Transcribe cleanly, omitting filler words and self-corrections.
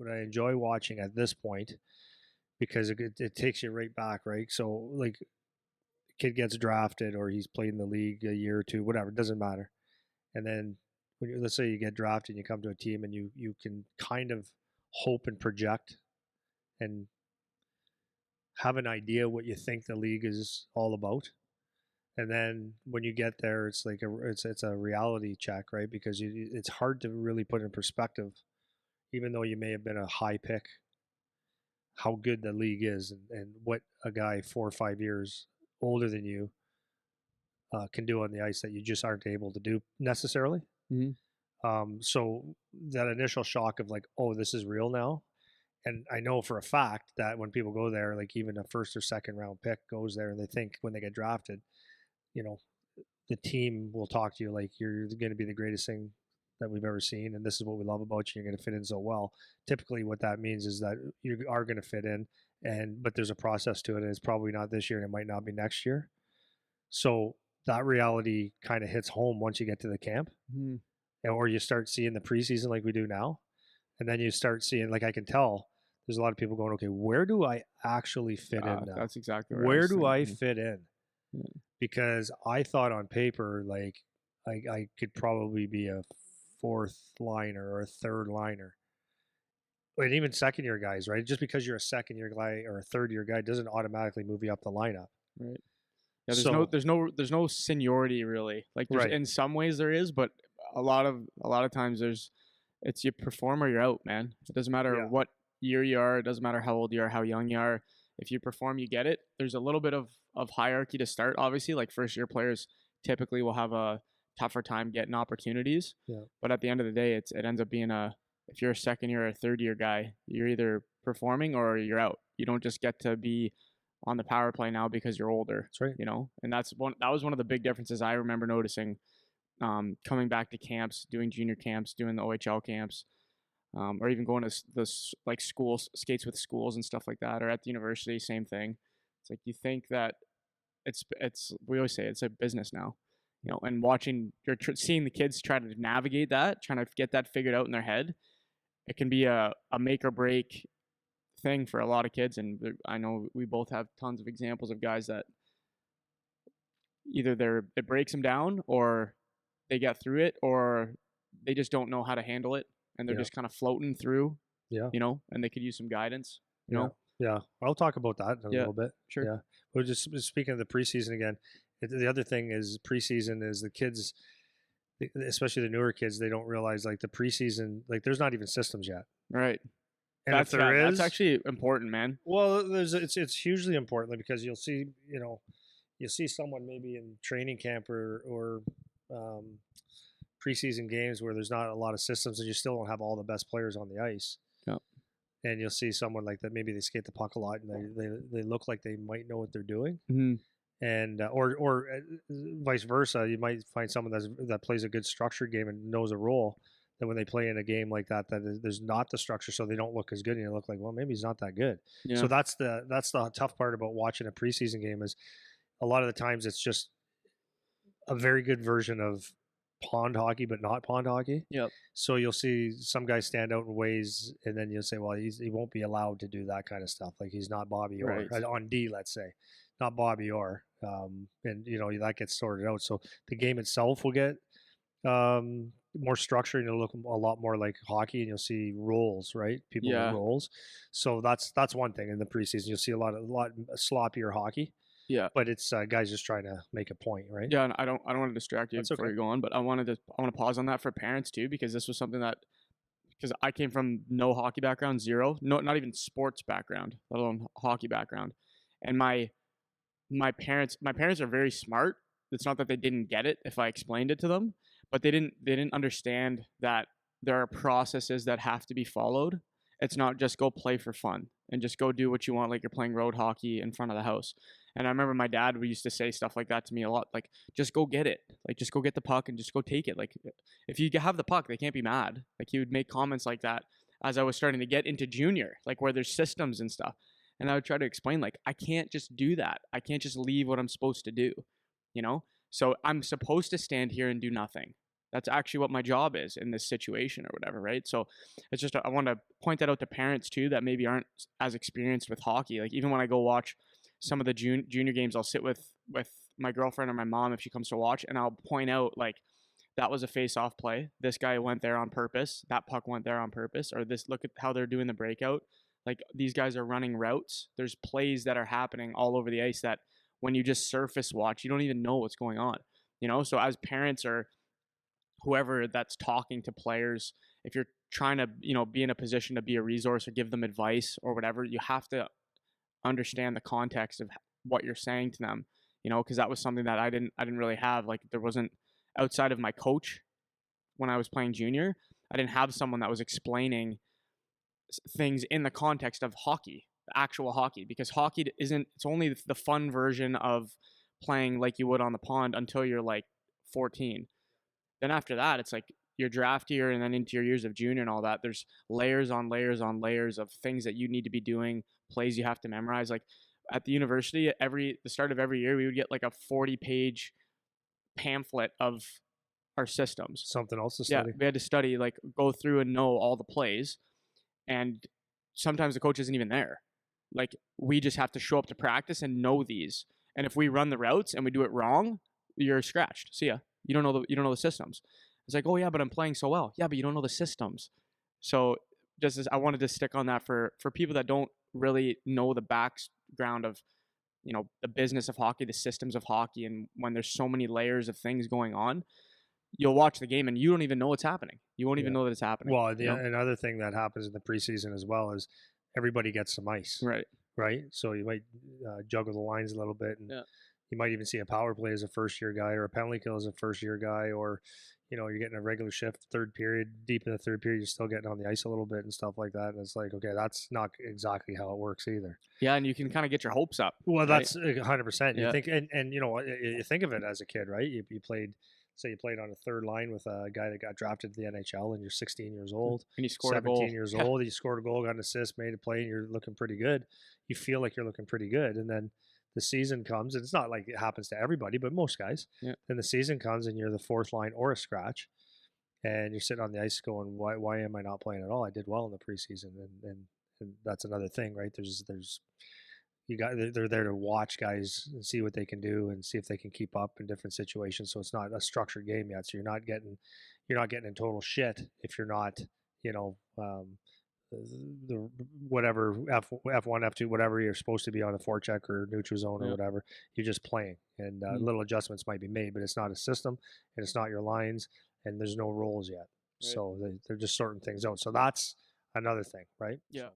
what I enjoy watching at this point, because it takes you right back, right? So like, kid gets drafted or he's played in the league a year or two, whatever, it doesn't matter. And then let's say you get drafted and you come to a team and you can kind of hope and project and have an idea what you think the league is all about. And then when you get there, it's like it's a reality check, right? Because it's hard to really put in perspective, even though you may have been a high pick, how good the league is, and what a guy 4 or 5 years older than you can do on the ice that you just aren't able to do necessarily. So that initial shock of like, oh, this is real now. And I know for a fact that when people go there, like even a first or second round pick goes there and they think when they get drafted, you know, the team will talk to you like you're going to be the greatest thing that we've ever seen, and this is what we love about you. You're going to fit in so well. Typically, what that means is that you are going to fit in, but there's a process to it, and it's probably not this year, and it might not be next year. So that reality kind of hits home once you get to the camp, or you start seeing the preseason like we do now, and then you start seeing, like, I can tell there's a lot of people going, okay, where do I actually fit in now? That's exactly where do I fit in? Because I thought on paper, like, I could probably be a fourth liner or a third liner. And even second year guys, right? Just because you're a second year guy or a third year guy doesn't automatically move you up the lineup. Right. Yeah, there's no seniority really. Like in some ways there is, but a lot of times it's you perform or you're out, man. It doesn't matter what year you are, it doesn't matter how old you are, how young you are. If you perform, you get it. There's a little bit of hierarchy to start, obviously. Like first year players typically will have a tougher time getting opportunities. Yeah. But at the end of the day, it ends up being if you're a second year or a third year guy, you're either performing or you're out. You don't just get to be on the power play now because you're older. That's right. You know, and that was one of the big differences I remember noticing coming back to camps, doing junior camps, doing the OHL camps, or even going to the like schools, skates with schools and stuff like that, or at the university, same thing. It's like you think that it's we always say it's a business now, you know, and seeing the kids try to navigate that, trying to get that figured out in their head, it can be a make or break thing for a lot of kids. And I know we both have tons of examples of guys that either it breaks them down or they get through it, or they just don't know how to handle it and they're just kind of floating through, you know, and they could use some guidance, you know? Yeah. I'll talk about that in a little bit. Sure. Yeah. We're just speaking of the preseason again. The other thing is preseason is the kids, especially the newer kids, they don't realize like the preseason, like there's not even systems yet. Right. And if there is, that's actually important, man. Well, it's hugely important because you'll see someone maybe in training camp or preseason games where there's not a lot of systems and you still don't have all the best players on the ice. Yeah. And you'll see someone like that. Maybe they skate the puck a lot and they look like they might know what they're doing. Mm-hmm. And or vice versa. You might find someone that plays a good structured game and knows a role. That when they play in a game like that, there's not the structure, so they don't look as good, and you look like, well, maybe he's not that good. Yeah. So that's the tough part about watching a preseason game is a lot of the times it's just a very good version of pond hockey, but not pond hockey. Yep. So you'll see some guys stand out in ways, and then you'll say, well, he won't be allowed to do that kind of stuff. Like he's not Bobby Orr on D, let's say, not Bobby Orr, and you know that gets sorted out. So the game itself will get more structure, and it'll look a lot more like hockey, and you'll see roles, right? People with roles. So that's one thing in the preseason. You'll see a lot sloppier hockey. Yeah, but it's guys just trying to make a point, right? Yeah, and I don't want to distract you before you go on, but I want to pause on that for parents too, because this was something because I came from no hockey background, zero, not even sports background, let alone hockey background, and my parents are very smart. It's not that they didn't get it if I explained it to them, but they didn't understand that there are processes that have to be followed. It's not just go play for fun and just go do what you want, like you're playing road hockey in front of the house. And I remember my dad used to say stuff like that to me a lot, like, just go get it. Like, just go get the puck and just go take it. Like, if you have the puck, they can't be mad. Like, he would make comments like that as I was starting to get into junior, like where there's systems and stuff. And I would try to explain, like, I can't just do that. I can't just leave what I'm supposed to do, you know? So I'm supposed to stand here and do nothing. That's actually what my job is in this situation or whatever, right? So it's just I want to point that out to parents too that maybe aren't as experienced with hockey. Like even when I go watch some of the junior games, I'll sit with my girlfriend or my mom if she comes to watch, and I'll point out like that was a face-off play. This guy went there on purpose. That puck went there on purpose. Or this, look at how they're doing the breakout. Like these guys are running routes. There's plays that are happening all over the ice that when you just surface watch, you don't even know what's going on. You know, so as parents or whoever that's talking to players, if you're trying to, be in a position to be a resource or give them advice or whatever, you have to understand the context of what you're saying to them, because that was something that I didn't really have. Like there wasn't outside of my coach when I was playing junior, I didn't have someone that was explaining things in the context of hockey, actual hockey, because hockey isn't, it's only the fun version of playing like you would on the pond until you're like 14. Then after that, it's like your draft year and then into your years of junior and all that. There's layers on layers on layers of things that you need to be doing, plays you have to memorize. Like at the university, the start of every year, we would get like a 40-page pamphlet of our systems. Something else to Yeah, study. we had to study, like go through and know all the plays, and sometimes the coach isn't even there. Like we just have to show up to practice and know these. And if we run the routes and we do it wrong, you're scratched. See ya. You don't know the systems. It's like, oh yeah, but I'm playing so well. Yeah, but you don't know the systems. So just as I wanted to stick on that for people that don't really know the background of the business of hockey, the systems of hockey, and when there's so many layers of things going on, you'll watch the game and you don't even know what's happening. You won't even know that it's happening. Well, another thing that happens in the preseason as well is everybody gets some ice. Right. Right. So you might juggle the lines a little bit, and you might even see a power play as a first-year guy or a penalty kill as a first-year guy, or you're getting a regular shift third period, deep in the third period, you're still getting on the ice a little bit and stuff like that. And it's like, okay, that's not exactly how it works either. Yeah, and you can kind of get your hopes up. Well, right? That's 100%. You think, and you think of it as a kid, right? You played. Say you played on a third line with a guy that got drafted to the NHL, and you're 16 years old, and you scored 17 years old, you scored a goal, got an assist, made a play, and you're looking pretty good. You feel like you're looking pretty good, and then the season comes, and it's not like it happens to everybody, but most guys. Yeah. Then the season comes, and you're the fourth line or a scratch, and you're sitting on the ice going, "Why am I not playing at all? I did well in the preseason," and that's another thing, right? There's they're there to watch guys and see what they can do and see if they can keep up in different situations. So it's not a structured game yet. So you're not getting in total shit if you're not, the whatever F1, F2, whatever you're supposed to be on a forecheck or neutral zone or whatever. You're just playing, and little adjustments might be made, but it's not a system and it's not your lines, and there's no roles yet. Right. So they're just sorting things out. So that's another thing, right? Yeah.